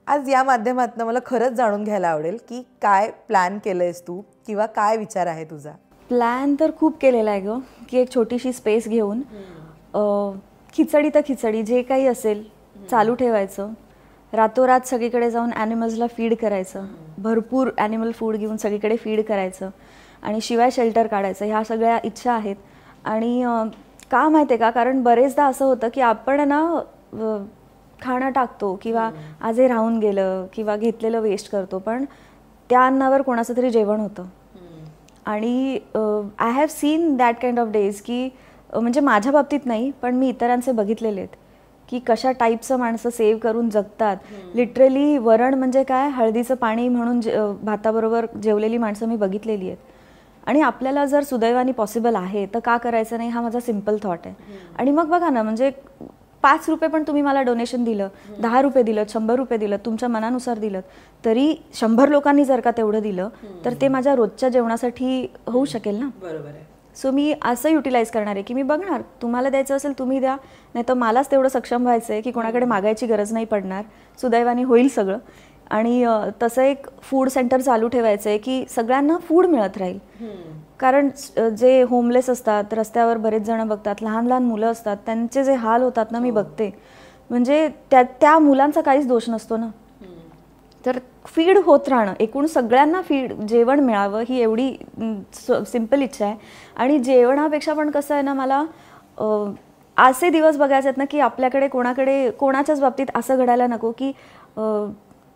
आज या माध्यमातून मला खरंच जाणून घ्यायला आवडेल की काय प्लॅन केलंयस तू किंवा काय विचार आहे तुझा? प्लॅन तर खूप केलेला आहे ग, की एक छोटीशी स्पेस घेऊन खिचडी तर खिचडी जे काही असेल चालू ठेवायचं, रातोरात सगळीकडे जाऊन ॲनिमल्सला फीड करायचं, भरपूर ॲनिमल फूड घेऊन सगळीकडे फीड करायचं आणि शिवाय शेल्टर काढायचं. ह्या सगळ्या इच्छा आहेत. आणि का माहिती आहे का, कारण बरेचदा असं होतं की आपण ना खाणं टाकतो किंवा आज हे राहून गेलं किंवा घेतलेलं वेस्ट करतो, पण त्या अन्नावर कोणाचं तरी जेवण होतं. आणि I have seen that kind of days की म्हणजे माझ्या बाबतीत नाही पण मी इतरांचे बघितलेले आहेत की कशा टाईपचं माणसं सेव्ह करून जगतात. लिटरली वरण म्हणजे काय, हळदीचं पाणी म्हणून भाताबरोबर जेवलेली माणसं मी बघितलेली आहेत. आणि आपल्याला जर सुदैवाने पॉसिबल आहे तर का करायचं नाही, हा माझा सिम्पल थॉट आहे. आणि मग बघा ना, म्हणजे 5 रुपये पण तुम्ही मला डोनेशन दिलं, 10 रुपये दिलं, 100 रुपये दिलं, तुमच्या मनानुसार दिलं, तरी 100 लोकांनी जर का तेवढं दिलं तर ते माझ्या रोजच्या जेवणासाठी होऊ शकेल ना. बरोबर आहे. सो मी असं युटिलाइज करणार आहे की मी बघणार, तुम्हाला द्यायचं असेल तुम्ही द्या, नाही तर मलाच तेवढं सक्षम व्हायचं आहे की कोणाकडे मागायची गरज नाही पडणार. सुदैवाने होईल सगळं. आणि तसं एक फूड सेंटर चालू ठेवायचं आहे की सगळ्यांना फूड मिळत राहील. कारण जे होमलेस असतात, रस्त्यावर बरेच जण बघतात, लहान लहान मुलं असतात, त्यांचे जे हाल होतात ना मी बघते, म्हणजे त्या मुलांचा काहीच दोष नसतो ना. तर फीड होत राहणं, एकूण सगळ्यांना जेवण मिळावं ही एवढी सिम्पल इच्छा आहे. आणि जेवणापेक्षा पण कसं आहे ना, मला असे दिवस बघायचे आहेत ना की आपल्याकडे कोणाच्याच बाबतीत असं घडायला नको की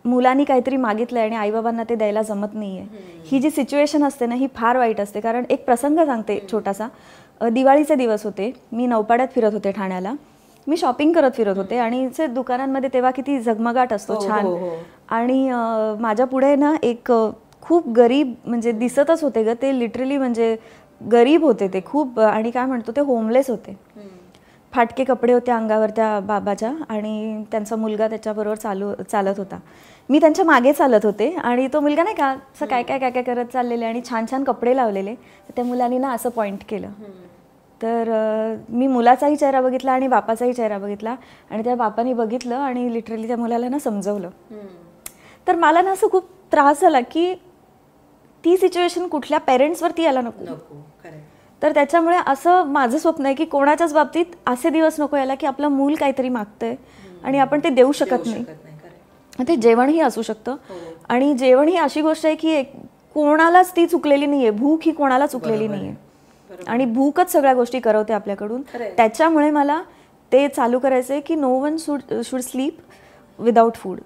मुलांनी काहीतरी मागितलंय आणि आईबाबांना ते द्यायला जमत नाहीये. ही जी सिच्युएशन असते ना ही फार वाईट असते. कारण एक प्रसंग सांगते छोटासा. दिवाळीचे दिवस होते, मी नौपाड्यात फिरत होते ठाण्याला. मी शॉपिंग करत फिरत होते आणि दुकानांमध्ये तेव्हा किती झगमगाट असतो, छान. आणि माझ्या पुढे ना एक खूप गरीब, म्हणजे दिसतच होते ग ते, लिटरली म्हणजे गरीब होते ते खूप. आणि काय म्हणतो ते होमलेस होते. फाटके कपडे होते अंगावर त्या बाबाच्या आणि त्यांचा मुलगा त्याच्याबरोबर चालत होता. मी त्यांच्या मागे चालत होते आणि तो मुलगा नाही का असं काय काय काय काय करत चाललेले आणि छान छान कपडे लावलेले. त्या मुलांनी ना असं पॉईंट केलं. तर मी मुलाचाही चेहरा बघितला आणि बापाचाही चेहरा बघितला आणि त्या बापाने बघितलं आणि लिटरली त्या मुलाला ना समजवलं. तर मला ना असं खूप त्रास झाला की ती सिच्युएशन कुठल्या पेरेंट्सवरती यायला नको. तर त्याच्यामुळे असं माझं स्वप्न आहे की कोणाच्याच बाबतीत असे दिवस नको यायला की आपलं मूल काहीतरी मागतंय आणि आपण ते देऊ शकत नाही. ते जेवणही असू शकतं. आणि जेवण ही अशी गोष्ट आहे की कोणालाच ती चुकलेली नाहीये, भूक ही कोणाला चुकलेली नाहीये. आणि भूकच सगळ्या गोष्टी करवते आपल्याकडून. त्याच्यामुळे मला ते चालू करायचंय की no one should sleep without food.